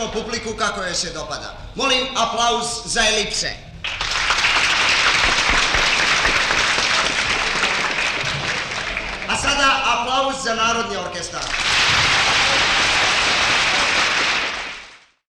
sačekajmo publiku kako joj se dopada. Molim aplauz za Elipse. A sada aplauz za Narodni orkestar.